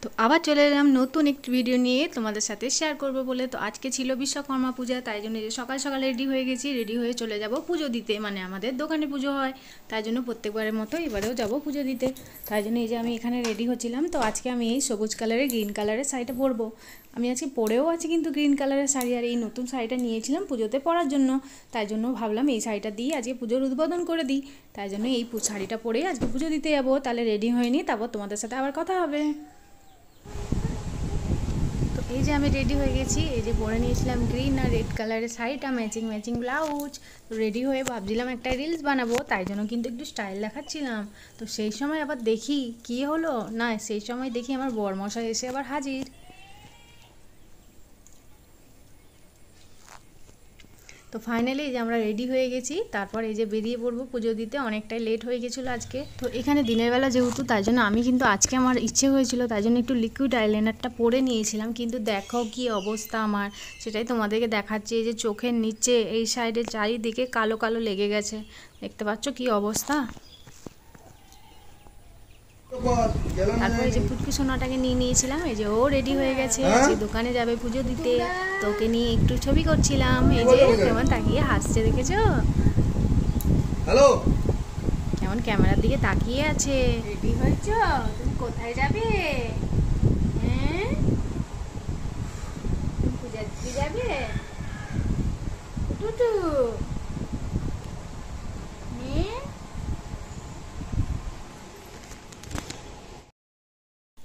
তো আবার চলে এলাম নতুন একটি ভিডিও নিয়ে তোমাদের সাথে শেয়ার করব বলে। তো আজকে ছিল বিশ্বকর্মা পূজা, তাই জন্য যে সকাল সকাল রেডি হয়ে গেছি, রেডি হয়ে চলে যাব পুজো দিতে। মানে আমাদের দোকানে পুজো হয়, তাই জন্য প্রত্যেকবারের মতো এবারেও যাব পুজো দিতে। তাই জন্য এই যে আমি এখানে রেডি হচ্ছিলাম। তো আজকে আমি এই সবুজ কালারের গ্রিন কালারের শাড়িটা পরবো। আমি আজকে পরেও আছি কিন্তু গ্রিন কালারের শাড়ি, আর এই নতুন শাড়িটা নিয়েছিলাম পুজোতে পরার জন্য। তাই জন্য ভাবলাম এই শাড়িটা দিয়ে আজকে পুজোর উদ্বোধন করে দিই। তাই জন্য এই শাড়িটা পরেই আজকে পুজো দিতে যাবো। তাহলে রেডি হয়ে নিই, তারপর তোমাদের সাথে আবার কথা হবে। তো এই যে আমি রেডি হয়ে গেছি, এই যে পরে নিয়েছিলাম গ্রিন আর রেড কালারের শাড়িটা, ম্যাচিং ম্যাচিং ব্লাউজ। তো রেডি হয়ে ভাবছিলাম একটা রিলস বানাবো, তাই জন্য কিন্তু একটু স্টাইল দেখাচ্ছিলাম। তো সেই সময় আবার দেখি কি হলো না, সেই সময় দেখি আমার বরমশাই এসে আবার হাজির। তো ফাইনালি এই যে আমরা রেডি হয়ে গেছি, তারপর এই যে বেরিয়ে পড়বো পুজো দিতে। অনেকটাই লেট হয়ে গেছিলো আজকে। তো এখানে দিনের বেলা যেহেতু, তাই জন্য আমি কিন্তু আজকে আমার ইচ্ছে হয়েছিল, তাই জন্য একটু লিকুইড আইলাইনারটা পরে নিয়েছিলাম। কিন্তু দেখো কি অবস্থা আমার, সেটাই তোমাদেরকে দেখাচ্ছি। এই যে চোখের নিচে এই সাইডে চারিদিকে কালো কালো লেগে গেছে, দেখতে পাচ্ছ কি অবস্থা। তারপর এই যে পুটকি সোনাটাকে নিয়ে নিয়েছিলাম, এই যে ও রেডি হয়ে গেছে, যে দোকানে যাবে পুজো দিতে। তো ওকে নিয়ে একটু ছবি করছিলাম। এই যে কেমন তাকিয়ে হাসছে, দেখেছো? হ্যালো, কেমন ক্যামেরার দিকে তাকিয়ে আছে। রেডি হয়েছো? তুমি কোথায় যাবে? হ্যাঁ, পূজা দিতে যাবে? টুটু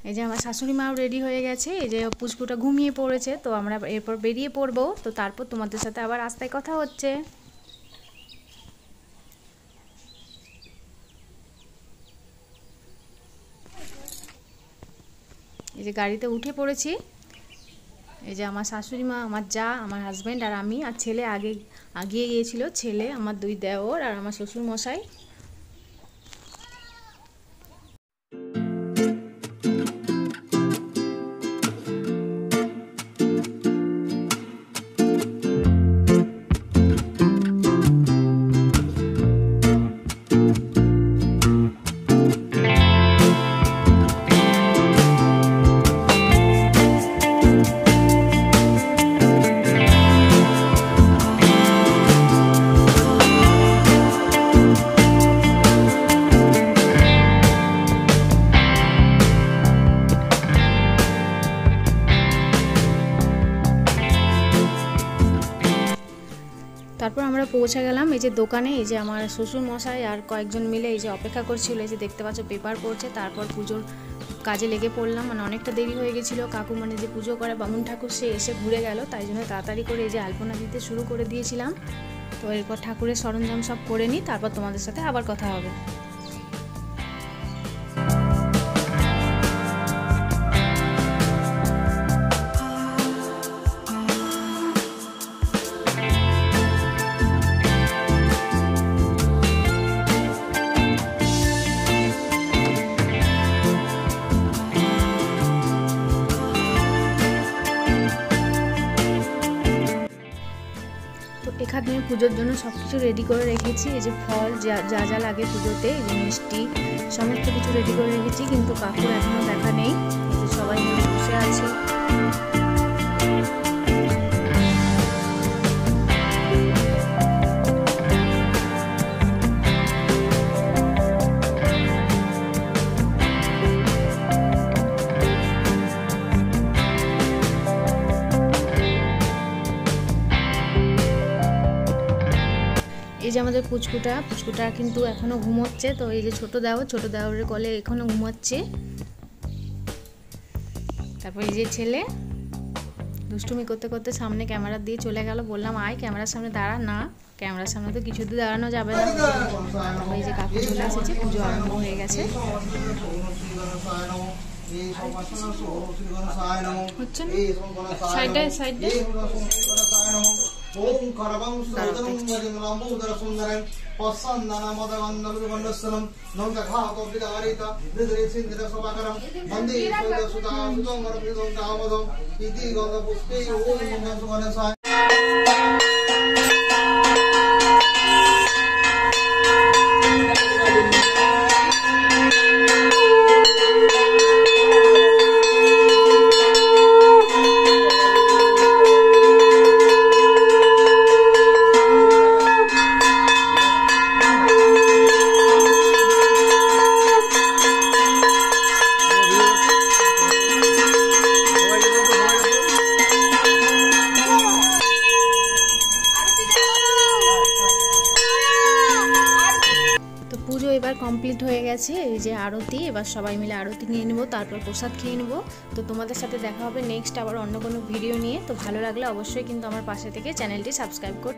এই যে আমার শাশুড়ি মাও রেডি হয়ে গেছে, এই যে পুচকুটা ঘুমিয়ে পড়েছে। তো আমরা এরপর বেরিয়ে পড়বো। তো তারপর তোমাদের সাথে আবার রাস্তায় কথা হচ্ছে। এই যে গাড়িতে উঠে পড়েছি। এই যে আমার শাশুড়ি মা, আমার যা, আমার হাজব্যান্ড আর আমি, আর ছেলে আগিয়ে গিয়েছিল। ছেলে, আমার দুই দেওর আর আমার শ্বশুর মশাই। তারপর আমরা পৌঁছে গেলাম এই যে দোকানে। এই যে আমার শ্বশুর মশাই আর কয়েকজন মিলে এই যে অপেক্ষা করছিল। এই যে দেখতে পাচ্ছ পেপার পড়ছে। তারপর পুজোর কাজে লেগে পড়লাম। মানে অনেকটা দেরি হয়ে গেছিলো। কাকু মানে যে পুজো করে বামুন ঠাকুর, সে এসে ঘুরে গেল, তাই জন্য তাড়াতাড়ি করে এই যে আলপনা দিতে শুরু করে দিয়েছিলাম। তো এরপর ঠাকুরের সরঞ্জাম সব করে নিই, তারপর তোমাদের সাথে আবার কথা হবে। তো এখানে পুজোর জন্য সব কিছু রেডি করে রেখেছি। এই যে ফল যা যা লাগে পুজোতে, এই যে মিষ্টি, সমস্ত কিছু রেডি করে রেখেছি। কিন্তু কাকুর এখনও দেখা নেই। এই যে সবাই মিলে বসে আছি। এই যে আমাদের পুচকুটা কিন্তু এখনো ঘুমোচ্ছে। তো এই যে ছোট দেওরের কোলে এখনো ঘুমোচ্ছে। তারপর এই যে ছেলে দুষ্টুমি করতে করতে সামনে ক্যামেরা দিয়ে চলে গেল। বললাম আয় ক্যামেরার সামনে দাঁড়া, না ক্যামেরার সামনে তো কিছুতেই দাঁড়ানো যাবে না। তারপর এই যে কাকু চলে এসেছে, পুজো আরম্ভ হয়ে গেছে। হচ্ছে না সাইডে সাইডে ओम करवं सुदरं वजमलाम्बूदर सुंदरं पस्सन्ननमदवन्दलुगण्डस्सनं नौकघातोऽभिदारिता हृदयसिन्धर सभाकरं वन्दे सुदसुता सुतं वरपिदं तावदं इति गङ्गपुष्पे ओम मंगलसुगणसाय। হয়ে গেছে, এই যে আরতি। এবার সবাই মিলে আরতি নিয়ে নেবো, তারপর প্রসাদ খেয়ে নেবো। তো তোমাদের সাথে দেখা হবে নেক্সট আবার অন্য কোনো ভিডিও নিয়ে। তো ভালো লাগলে অবশ্যই কিন্তু আমার পাশে থেকে চ্যানেলটি সাবস্ক্রাইব কর।